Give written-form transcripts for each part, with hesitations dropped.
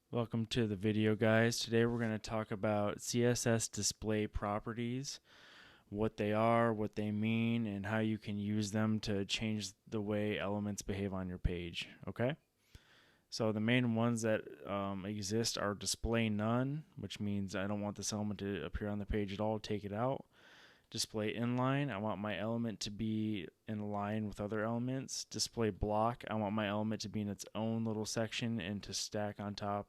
Welcome to the video, guys. Today we're going to talk about CSS display properties, what they are, what they mean, and how you can use them to change the way elements behave on your page. Okay? So the main ones that exist are display none, which means I don't want this element to appear on the page at all, take it out. Display inline, I want my element to be in line with other elements. Display block, I want my element to be in its own little section and to stack on top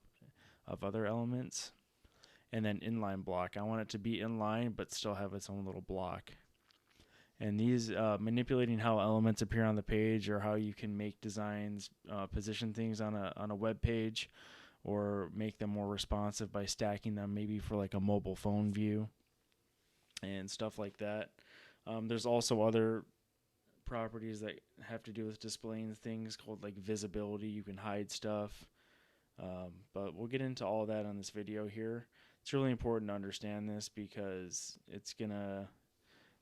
of other elements. And then inline block, I want it to be inline but still have its own little block. And these manipulating how elements appear on the page, or how you can make designs position things on a web page, or make them more responsive by stacking them maybe for like a mobile phone view and stuff like that. There's also other properties that have to do with displaying things called like visibility. You can hide stuff. But we'll get into all of that on this video here. It's really important to understand this because it's going to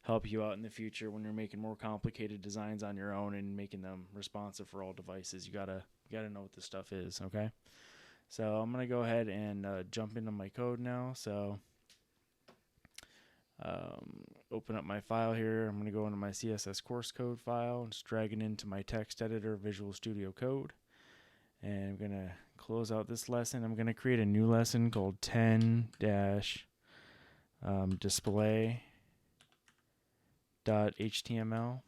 help you out in the future when you're making more complicated designs on your own and making them responsive for all devices. You gotta know what this stuff is, okay? So I'm going to go ahead and jump into my code now. So open up my file here. I'm going to go into my CSS course code file and just drag it into my text editor, Visual Studio Code. And I'm going to close out this lesson. I'm going to create a new lesson called 10-display.html.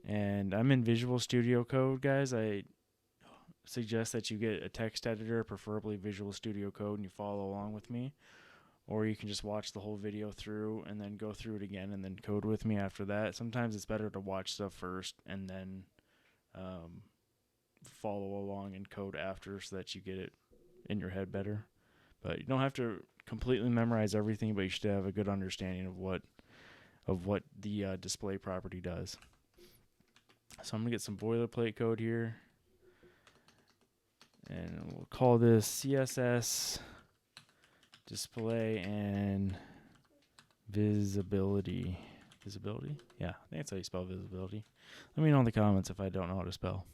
And I'm in Visual Studio Code, guys. I suggest that you get a text editor, preferably Visual Studio Code, and you follow along with me. Or you can just watch the whole video through and then go through it again and then code with me after that. Sometimes it's better to watch stuff first and then follow along and code after, so that you get it in your head better. But you don't have to completely memorize everything, but you should have a good understanding of what the display property does. So I'm gonna get some boilerplate code here, and we'll call this CSS display and visibility. Visibility? Yeah, I think that's how you spell visibility. Let me know in the comments if I don't know how to spell.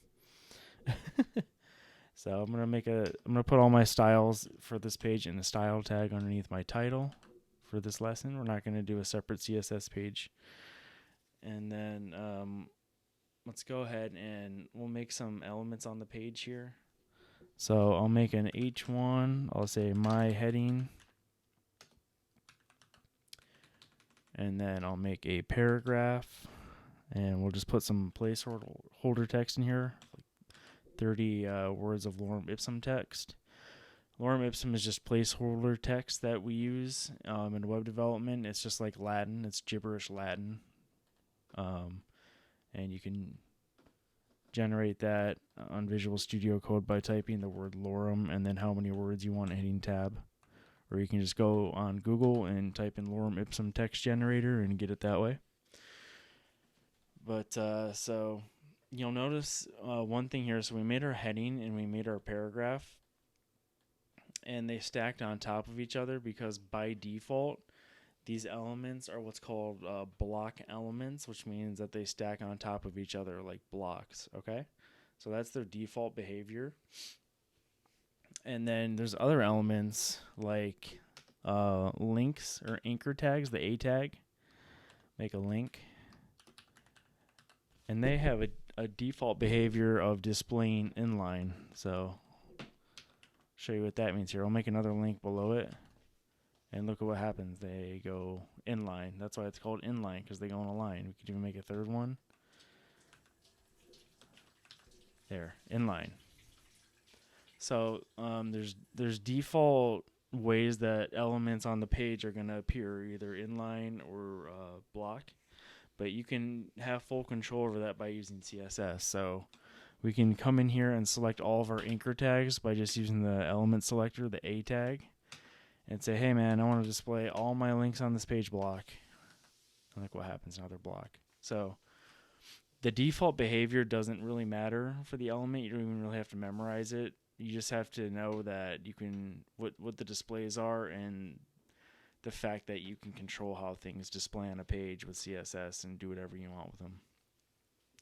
So I'm gonna put all my styles for this page in the style tag underneath my title for this lesson. We're not gonna do a separate CSS page. And then let's go ahead and we'll make some elements on the page here. So I'll make an H1. I'll say my heading, and then I'll make a paragraph, and we'll just put some placeholder text in here, like 30 words of lorem ipsum text. Lorem ipsum is just placeholder text that we use in web development. It's just like Latin. It's gibberish Latin. And you can generate that on Visual Studio Code by typing the word lorem and then how many words you want hitting tab. Or you can just go on Google and type in lorem ipsum text generator and get it that way. But so you'll notice one thing here. So we made our heading and we made our paragraph, and they stacked on top of each other because by default these elements are what's called block elements, which means that they stack on top of each other like blocks. Okay, so that's their default behavior. And then there's other elements like links or anchor tags, the A tag. Make a link. And they have a default behavior of displaying inline. So I'll show you what that means here. I'll make another link below it. And look at what happens. They go inline. That's why it's called inline, because they go in a line. We could even make a third one. There, inline. So there's default ways that elements on the page are going to appear, either inline or blocked. But you can have full control over that by using CSS. So we can come in here and select all of our anchor tags by just using the element selector, the A tag, and say, hey man, I want to display all my links on this page block. And look what happens, another block. So the default behavior doesn't really matter for the element. You don't even really have to memorize it. You just have to know that you can what the displays are, and the fact that you can control how things display on a page with CSS and do whatever you want with them.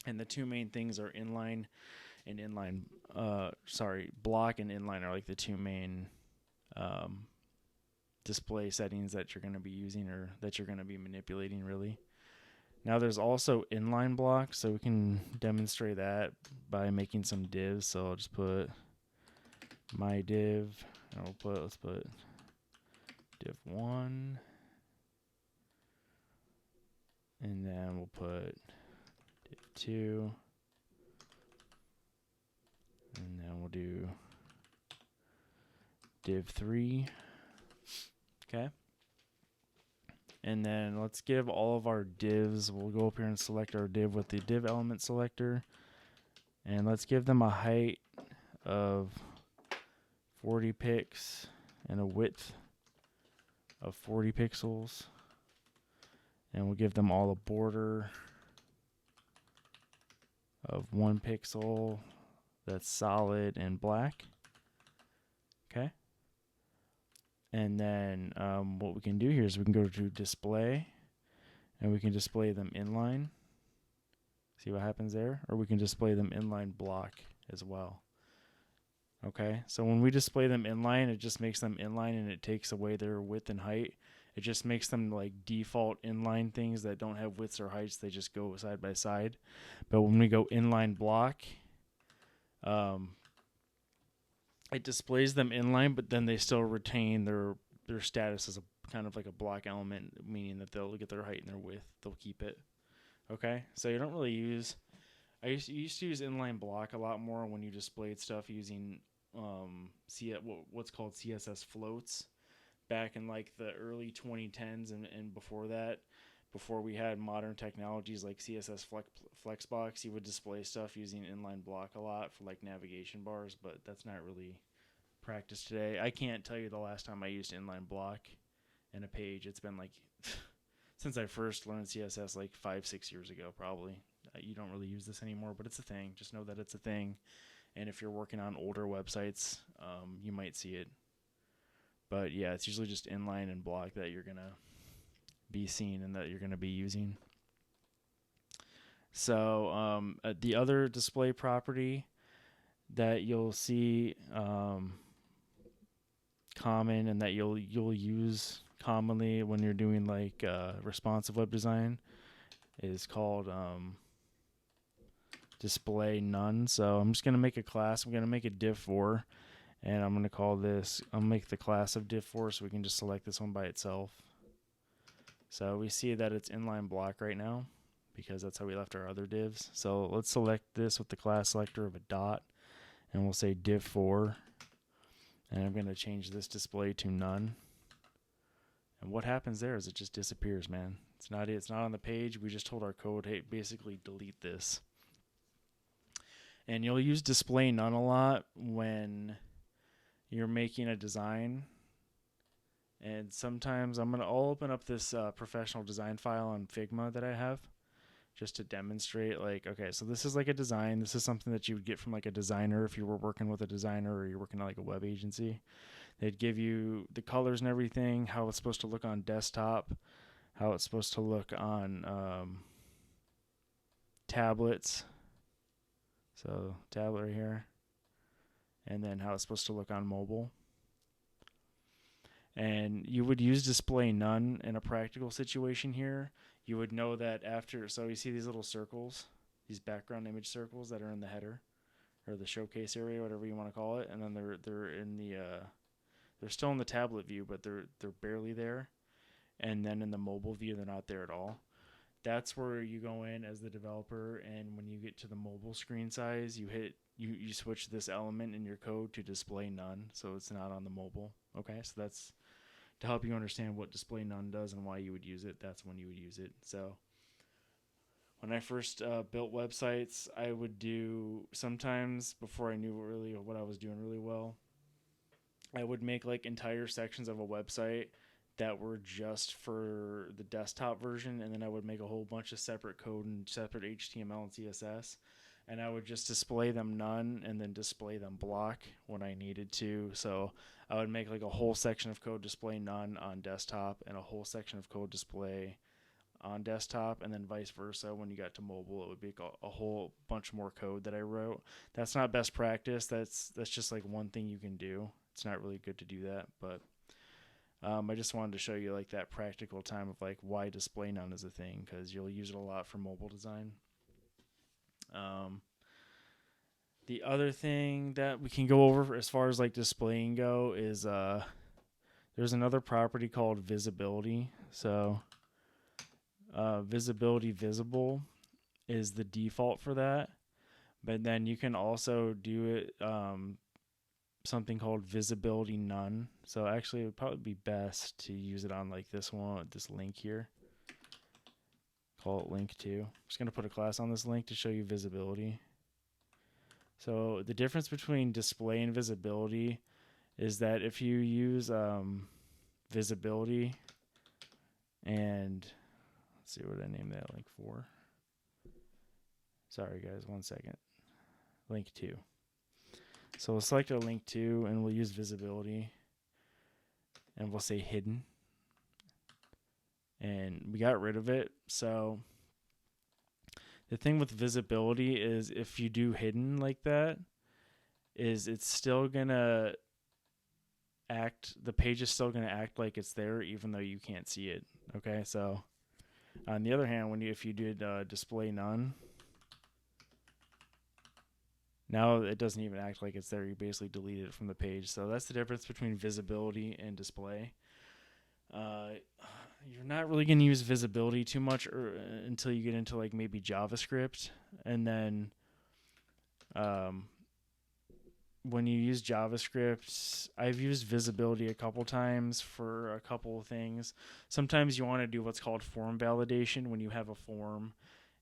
And the two main things are inline and inline. Block and inline are like the two main um, display settings that you're going to be using or that you're going to be manipulating really. Now there's also inline block, so we can demonstrate that by making some divs. So I'll just put my div, and let's put div 1, and then we'll put div 2, and then we'll do div 3. Okay. And then let's give all of our divs, we'll go up here and select our div with the div element selector. And let's give them a height of 40 pixels and a width of 40 pixels. And we'll give them all a border of 1 pixel that's solid and black. Okay. And then what we can do here is we can go to display and we can display them inline. See what happens there? Or we can display them inline block as well. Okay, so when we display them inline, it just makes them inline and it takes away their width and height. It just makes them like default inline things that don't have widths or heights. They just go side by side. But when we go inline block, it displays them inline, but then they still retain their status as a kind of like a block element, meaning that they'll get their height and their width. They'll keep it. Okay, so you don't really use. I used to use inline block a lot more when you displayed stuff using what's called CSS floats back in like the early 2010s and before that. Before we had modern technologies like CSS Flexbox, you would display stuff using inline block a lot for like navigation bars, but that's not really practiced today. I can't tell you the last time I used inline block in a page. It's been like since I first learned CSS like 5-6 years ago probably. You don't really use this anymore, but it's a thing. Just know that it's a thing. And if you're working on older websites, you might see it. But yeah, it's usually just inline and block that you're going to be seeing and that you're going to be using. So the other display property that you'll see common and that you'll use commonly when you're doing like responsive web design is called display none. So I'm just going to make a class. I'm going to make a div 4 and I'm going to call this, I'll make the class of div 4 so we can just select this one by itself. So we see that it's inline block right now because that's how we left our other divs. So let's select this with the class selector of a dot and we'll say div 4 and I'm going to change this display to none. And what happens there is it just disappears, man. It's not on the page. We just told our code, hey, basically delete this. And you'll use display none a lot when you're making a design. And sometimes I'll open up this professional design file on Figma that I have just to demonstrate like, okay, so this is like a design. This is something that you would get from like a designer if you were working with a designer or you're working at like a web agency. They'd give you the colors and everything, how it's supposed to look on desktop, how it's supposed to look on tablets. So tablet right here. And then how it's supposed to look on mobile. And you would use display none in a practical situation here. You would know that after, so you see these little circles, these background image circles that are in the header or the showcase area, whatever you want to call it. And then they're in the they're still in the tablet view, but they're barely there. And then in the mobile view, they're not there at all. That's where you go in as the developer, and when you get to the mobile screen size, you switch this element in your code to display none, so it's not on the mobile. Okay, so that's to help you understand what display none does and why you would use it. That's when you would use it. So when I first built websites, I would do sometimes before I knew really what I was doing really well, I would make like entire sections of a website that were just for the desktop version, and then I would make a whole bunch of separate code and separate HTML and CSS, and I would just display them none and then display them block when I needed to. So I would make like a whole section of code display none on desktop and a whole section of code display on desktop, and then vice versa. When you got to mobile, it would be a whole bunch more code that I wrote. That's not best practice. That's just like one thing you can do. It's not really good to do that, but I just wanted to show you like that practical time of like why display none is a thing, because you'll use it a lot for mobile design. The other thing that we can go over as far as like displaying go is there's another property called visibility. So visibility visible is the default for that, but then you can also do it something called visibility none. So actually it would probably be best to use it on like this one, this link here. Call it link 2. I'm just going to put a class on this link to show you visibility. So the difference between display and visibility is that if you use visibility, and let's see what I named that link for. Sorry guys, 1 second. Link 2. So we'll select a link 2 and we'll use visibility, and we'll say hidden, and we got rid of it. So the thing with visibility is if you do hidden like that, is it's still gonna the page is still gonna act like it's there even though you can't see it. Okay, so on the other hand, if you did display none, now it doesn't even act like it's there. You basically delete it from the page. So that's the difference between visibility and display. You're not really going to use visibility too much until you get into like maybe JavaScript, and then when you use JavaScript, I've used visibility a couple times for a couple of things. Sometimes you want to do what's called form validation when you have a form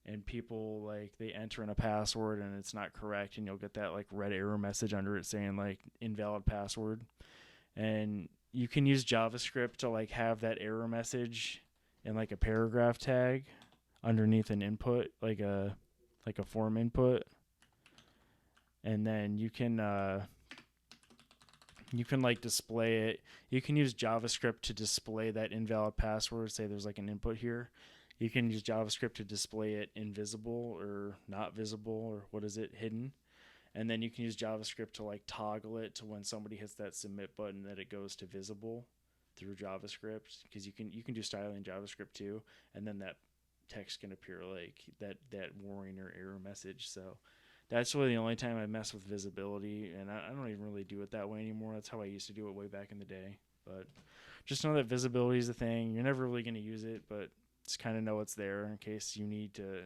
and people like they enter in a password and it's not correct, and you'll get that like red error message under it saying like invalid password. And you can use JavaScript to like have that error message in like a paragraph tag underneath an input, like a form input. And then you can like display it. You can use JavaScript to display that invalid password. Say there's like an input here. You can use JavaScript to display it invisible or not visible, or what is it, hidden. And then you can use JavaScript to like toggle it to when somebody hits that submit button that it goes to visible through JavaScript, because you can do styling in JavaScript too, and then that text can appear like that warning or error message. So that's really the only time I mess with visibility, and I don't even really do it that way anymore. That's how I used to do it way back in the day. But just know that visibility is a thing. You're never really going to use it, but just kind of know it's there in case you need to,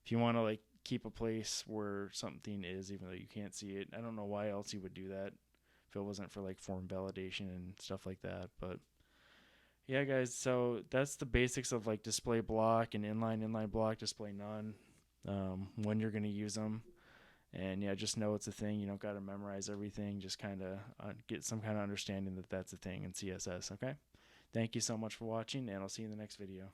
if you want to like keep a place where something is even though you can't see it. I don't know why else you would do that if it wasn't for like form validation and stuff like that. But yeah guys, so that's the basics of like display block and inline block, display none, when you're going to use them. And yeah, just know it's a thing. You don't got to memorize everything. Just kind of get some kind of understanding that that's a thing in CSS. Okay, thank you so much for watching, and I'll see you in the next video.